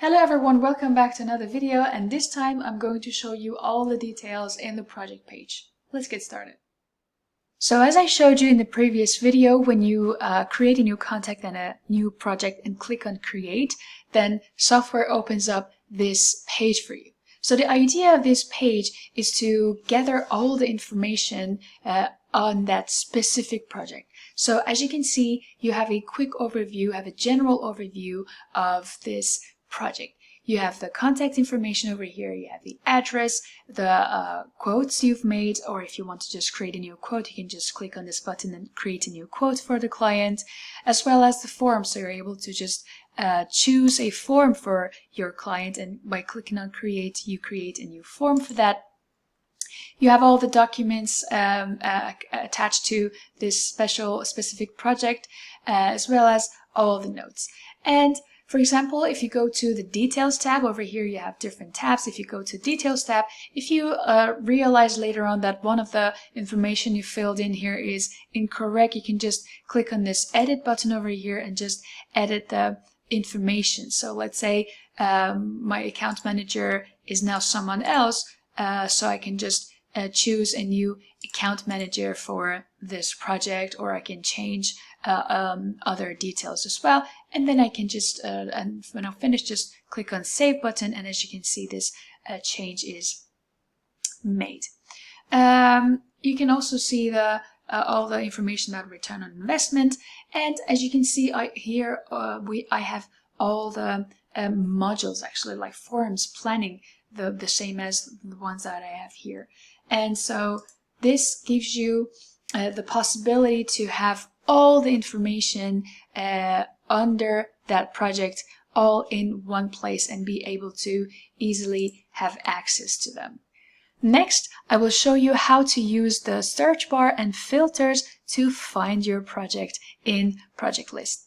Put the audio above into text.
Hello everyone, welcome back to another video, and this time I'm going to show you all the details in the project page. Let's get started. So as I showed you in the previous video, when you create a new contact and a new project and click on create, then software opens up this page for you. So the idea of this page is to gather all the information on that specific project. So as you can see, you have a quick overview, have a general overview of this project. You have the contact information over here, you have the address, the quotes you've made, or if you want to just create a new quote, you can just click on this button and create a new quote for the client, as well as the form. So you're able to just choose a form for your client, and by clicking on create, you create a new form for that. You have all the documents attached to this specific project, as well as all the notes. And for example, if you go to the Details tab, over here you have different tabs. If you go to Details tab, if you realize later on that one of the information you filled in here is incorrect, you can just click on this Edit button over here and just edit the information. So let's say my account manager is now someone else, so I can just choose a new account manager for this project, or I can change other details as well, and then I can just and when I'm finished, just click on Save button, and as you can see, this change is made. You can also see the all the information about return on investment, and as you can see here I have all the modules, actually, like forms, planning, the same as the ones that I have here. And so this gives you the possibility to have all the information under that project all in one place and be able to easily have access to them. Next, I will show you how to use the search bar and filters to find your project in Project List.